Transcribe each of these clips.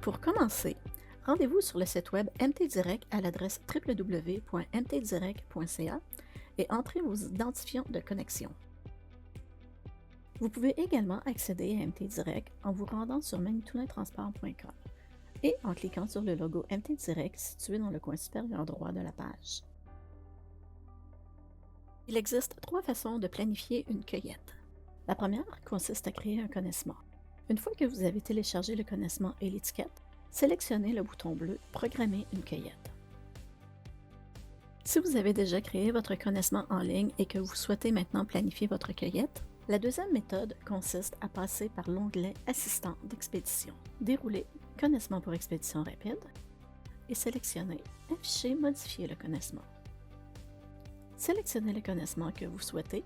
Pour commencer, rendez-vous sur le site web MT Direct à l'adresse www.mtdirect.ca et entrez vos identifiants de connexion. Vous pouvez également accéder à MT Direct en vous rendant sur manitoulintransport.com et en cliquant sur le logo MT Direct situé dans le coin supérieur droit de la page. Il existe 3 façons de planifier une cueillette. La première consiste à créer un connaissement. Une fois que vous avez téléchargé le connaissement et l'étiquette, sélectionnez le bouton bleu « Programmer une cueillette ». Si vous avez déjà créé votre connaissement en ligne et que vous souhaitez maintenant planifier votre cueillette, la deuxième méthode consiste à passer par l'onglet « Assistant d'expédition ». Déroulez « Connaissement pour expédition rapide » et sélectionnez « Afficher, modifier le connaissement ». Sélectionnez le connaissement que vous souhaitez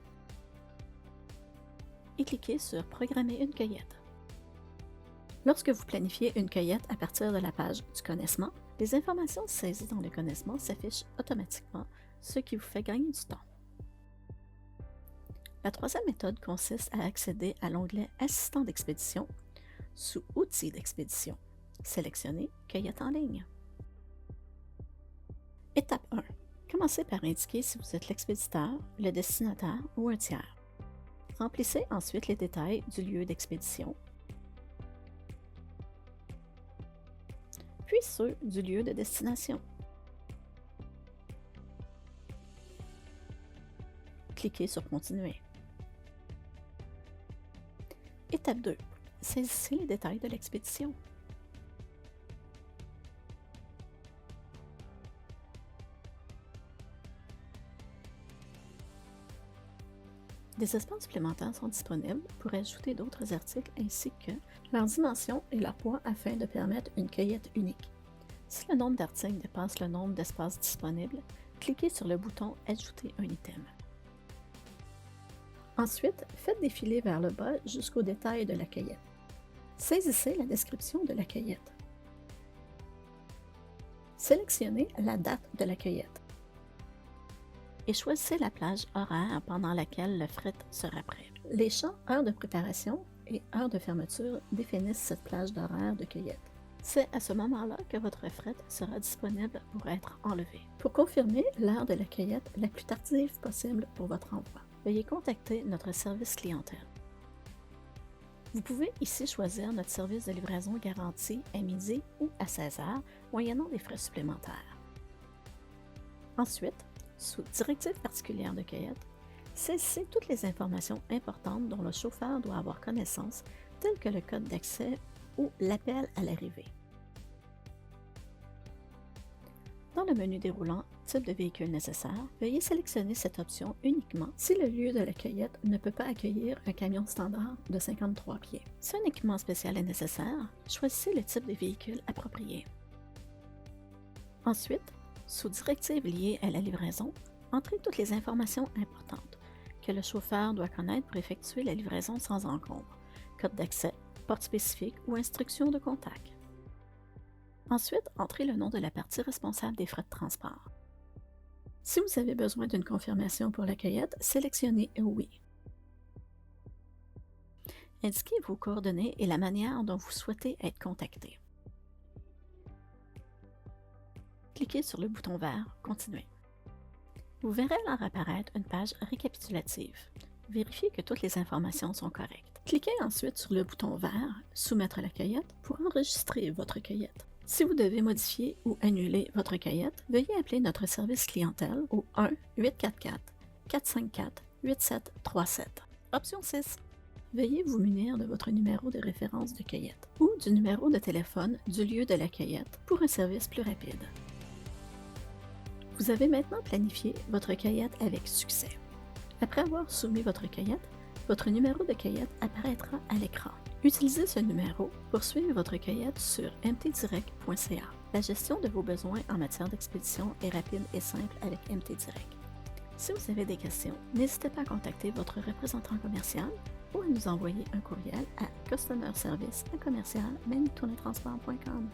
et cliquez sur « Programmer une cueillette ». Lorsque vous planifiez une cueillette à partir de la page du connaissement, les informations saisies dans le connaissement s'affichent automatiquement, ce qui vous fait gagner du temps. La troisième méthode consiste à accéder à l'onglet « Assistant d'expédition » sous « Outils d'expédition ». Sélectionnez « Cueillette en ligne ». Étape 1. Commencez par indiquer si vous êtes l'expéditeur, le destinataire ou un tiers. Remplissez ensuite les détails du lieu d'expédition, puis ceux du lieu de destination. Cliquez sur « Continuer ». Étape 2. Saisissez les détails de l'expédition. Des espaces supplémentaires sont disponibles pour ajouter d'autres articles ainsi que leur dimension et leur poids afin de permettre une cueillette unique. Si le nombre d'articles dépasse le nombre d'espaces disponibles, cliquez sur le bouton « Ajouter un item ». Ensuite, faites défiler vers le bas jusqu'au détail de la cueillette. Saisissez la description de la cueillette. Sélectionnez la date de la cueillette et choisissez la plage horaire pendant laquelle le fret sera prêt. Les champs « Heure de préparation » et « Heure de fermeture » définissent cette plage d'horaire de cueillette. C'est à ce moment-là que votre fret sera disponible pour être enlevé. Pour confirmer l'heure de la cueillette la plus tardive possible pour votre envoi, veuillez contacter notre service clientèle. Vous pouvez ici choisir notre service de livraison garanti à midi ou à 16 heures, moyennant des frais supplémentaires. Ensuite, sous « Directive particulière de cueillette », saisissez toutes les informations importantes dont le chauffeur doit avoir connaissance, telles que le code d'accès ou l'appel à l'arrivée. Dans le menu déroulant « Type de véhicule nécessaire », veuillez sélectionner cette option uniquement si le lieu de la cueillette ne peut pas accueillir un camion standard de 53 pieds. Si un équipement spécial est nécessaire, choisissez le type de véhicule approprié. Ensuite, sous « Directives liées à la livraison », entrez toutes les informations importantes que le chauffeur doit connaître pour effectuer la livraison sans encombre, code d'accès, porte spécifique ou instruction de contact. Ensuite, entrez le nom de la partie responsable des frais de transport. Si vous avez besoin d'une confirmation pour la cueillette, sélectionnez « Oui ». Indiquez vos coordonnées et la manière dont vous souhaitez être contacté. Cliquez sur le bouton vert « Continuer ». Vous verrez alors apparaître une page récapitulative. Vérifiez que toutes les informations sont correctes. Cliquez ensuite sur le bouton vert « Soumettre la cueillette » pour enregistrer votre cueillette. Si vous devez modifier ou annuler votre cueillette, veuillez appeler notre service clientèle au 1-844-454-8737. Option 6. Veuillez vous munir de votre numéro de référence de cueillette ou du numéro de téléphone du lieu de la cueillette pour un service plus rapide. Vous avez maintenant planifié votre cueillette avec succès. Après avoir soumis votre cueillette, votre numéro de cueillette apparaîtra à l'écran. Utilisez ce numéro pour suivre votre cueillette sur mtdirect.ca. La gestion de vos besoins en matière d'expédition est rapide et simple avec MT Direct. Si vous avez des questions, n'hésitez pas à contacter votre représentant commercial ou à nous envoyer un courriel à customerservice@manitoulintransport.com.